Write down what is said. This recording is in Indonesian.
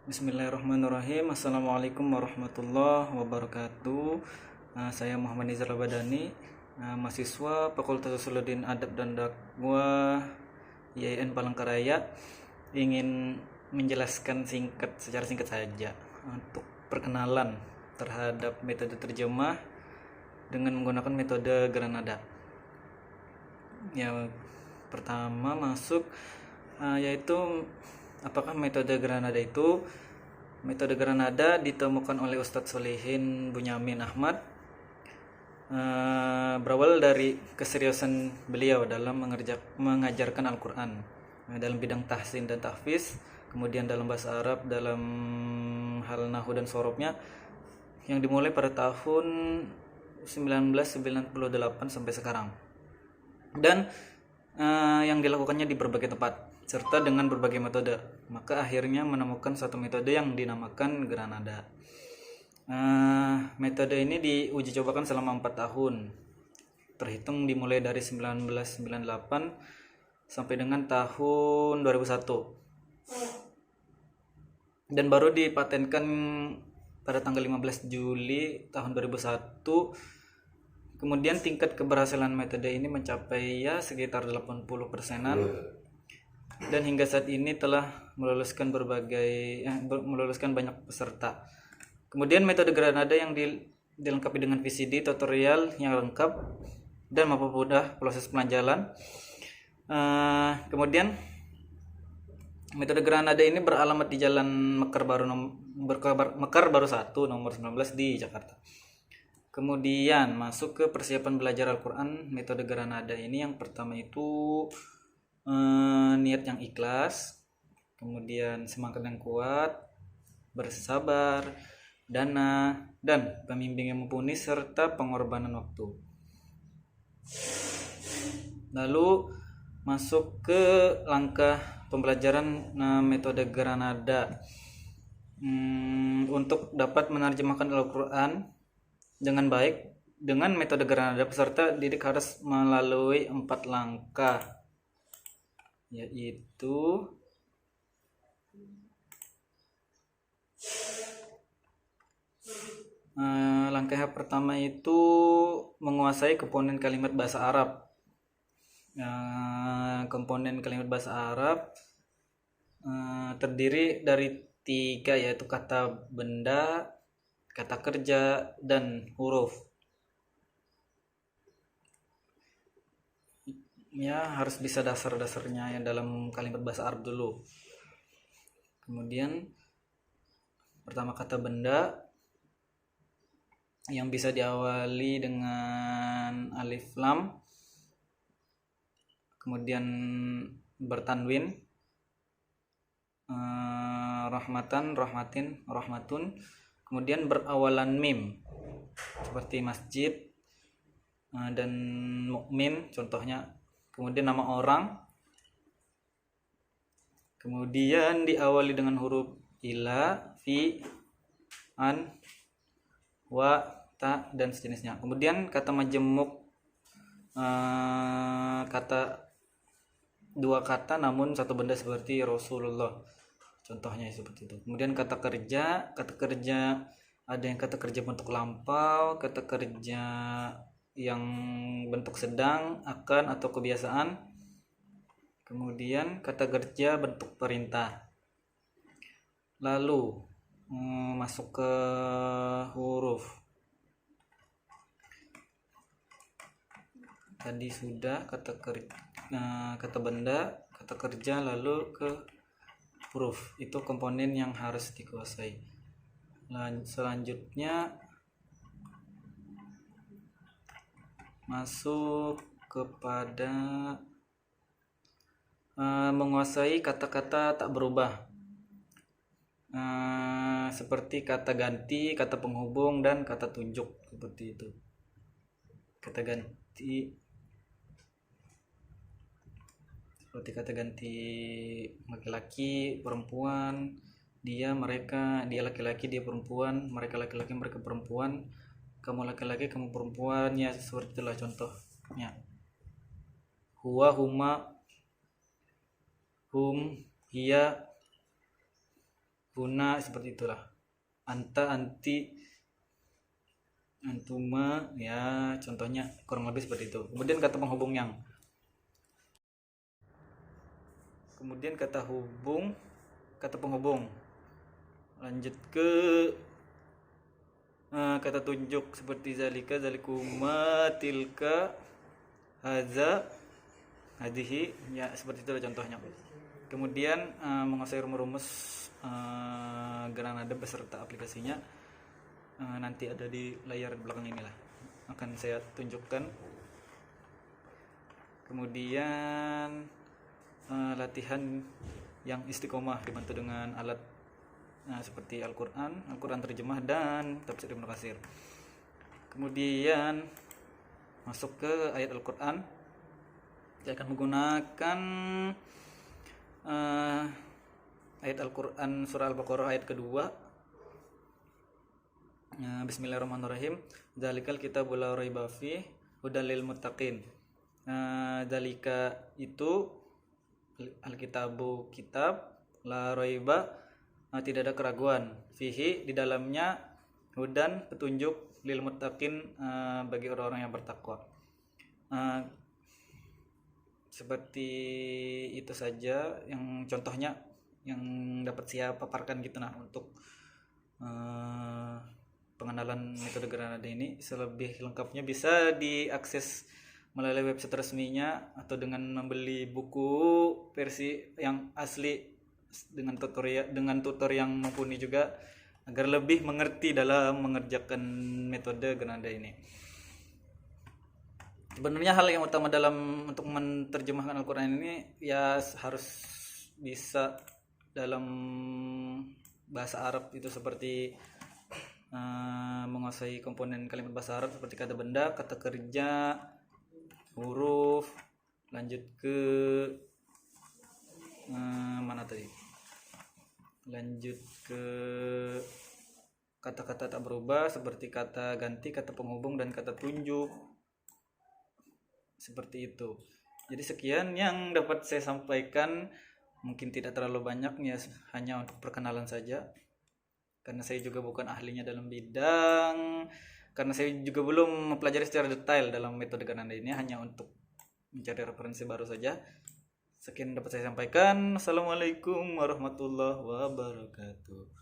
Bismillahirrahmanirrahim. Assalamualaikum warahmatullahi wabarakatuh. Saya Muhammad Nizar Labadani, mahasiswa Fakultas Usuluddin Adab dan Dakwah IAIN Palangkaraya. Ingin menjelaskan secara singkat saja untuk perkenalan terhadap metode terjemah dengan menggunakan metode Granada. Yang pertama masuk yaitu apakah metode Granada itu? Metode Granada ditemukan oleh Ustadz Solihin Bunyamin Ahmad, berawal dari keseriusan beliau dalam mengajarkan Al-Quran dalam bidang tahsin dan tahfiz, kemudian dalam bahasa Arab, dalam hal nahu dan sorobnya, yang dimulai pada tahun 1998 sampai sekarang, dan yang dilakukannya di berbagai tempat serta dengan berbagai metode. Maka akhirnya menemukan satu metode yang dinamakan Granada. Metode ini diuji cobakan selama 4 tahun, terhitung dimulai dari 1998 sampai dengan tahun 2001, dan baru dipatenkan pada tanggal 15 Juli tahun 2001. Kemudian tingkat keberhasilan metode ini mencapai sekitar 80%-an, dan hingga saat ini telah meluluskan banyak peserta. Kemudian metode Granada yang dilengkapi dengan VCD tutorial yang lengkap dan mempermudah proses pelajaran. Kemudian metode Granada ini beralamat di Jalan Mekar Baru 1 nomor 19 di Jakarta. Kemudian masuk ke persiapan belajar Al-Quran. Metode Granada ini yang pertama itu niat yang ikhlas, kemudian semangat yang kuat, bersabar, dana, dan pembimbing yang mumpuni, serta pengorbanan waktu. Lalu masuk ke langkah pembelajaran metode Granada. Untuk dapat menerjemahkan Al-Quran dengan baik dengan metode Granada, peserta didik harus melalui 4 langkah, yaitu langkah yang pertama itu menguasai komponen kalimat bahasa Arab. Komponen kalimat bahasa Arab terdiri dari 3, yaitu kata benda, kata kerja, dan huruf. Harus bisa dasar-dasarnya yang dalam kalimat bahasa Arab dulu. Kemudian pertama kata benda yang bisa diawali dengan alif lam, kemudian bertanwin, rahmatan, rahmatin, rahmatun, kemudian berawalan mim seperti masjid dan mukmin contohnya. Kemudian nama orang, kemudian diawali dengan huruf ila, fi, an, wa, ta, dan sejenisnya. Kemudian kata majemuk, dua kata namun satu benda seperti Rasulullah, contohnya seperti itu. Kemudian kata kerja ada yang kata kerja bentuk lampau, kata kerja yang bentuk sedang, akan, atau kebiasaan. Kemudian kata kerja bentuk perintah. Lalu masuk ke huruf. Tadi sudah kata benda, kata kerja, lalu ke huruf. Itu komponen yang harus dikuasai. Selanjutnya masuk kepada menguasai kata-kata tak berubah, seperti kata ganti, kata penghubung, dan kata tunjuk, seperti itu. Kata ganti seperti kata ganti laki-laki, perempuan, dia, mereka, dia laki-laki, dia perempuan, mereka laki-laki, mereka perempuan, kamu laki-laki, kamu perempuan, seperti itulah contohnya. Huwa, huma, hum, hiya, huna, seperti itulah. Anta, anti, antuma, ya contohnya kurang lebih seperti itu. Kemudian kata penghubung yang. Kemudian kata penghubung. Lanjut ke kata tunjuk seperti zalika, zalikuma, tilka, haza, hadihi, ya seperti itu contohnya. Kemudian menguasai rumus-rumus granada beserta aplikasinya nanti ada di layar belakang inilah, akan saya tunjukkan. Kemudian latihan yang istiqomah dibantu dengan alat seperti Al-Quran terjemah dan tafsir Ibnu Katsir. Kemudian masuk ke ayat Al-Quran. Saya akan menggunakan ayat Al-Quran surah Al-Baqarah ayat kedua. Bismillahirrahmanirrahim. Dzalikal kitabul la raiba fihi hudal lil muttaqin. Dzalika itu Alkitabu kitab, la raiba tidak ada keraguan, fihi di dalamnya, hudan petunjuk, lil muttaqin bagi orang-orang yang bertakwa. Seperti itu saja yang contohnya yang dapat saya paparkan gitu nah untuk pengenalan metode Granada ini. Selebih lengkapnya bisa diakses melalui website resminya atau dengan membeli buku versi yang asli dengan tutor yang mumpuni juga, agar lebih mengerti dalam mengerjakan metode Granada ini. Sebenarnya hal yang utama dalam untuk menerjemahkan Al-Quran ini ya harus bisa dalam bahasa Arab, itu seperti menguasai komponen kalimat bahasa Arab seperti kata benda, kata kerja, huruf, lanjut ke mana tadi? Lanjut ke kata-kata tak berubah seperti kata ganti, kata penghubung, dan kata tunjuk. Seperti itu. Jadi sekian yang dapat saya sampaikan, mungkin tidak terlalu banyak ya, hanya untuk perkenalan saja. Karena saya juga bukan ahlinya dalam bidang, karena saya juga belum mempelajari secara detail dalam metode Granada ini, hanya untuk mencari referensi baru saja. Sekian dapat saya sampaikan. Assalamualaikum warahmatullahi wabarakatuh.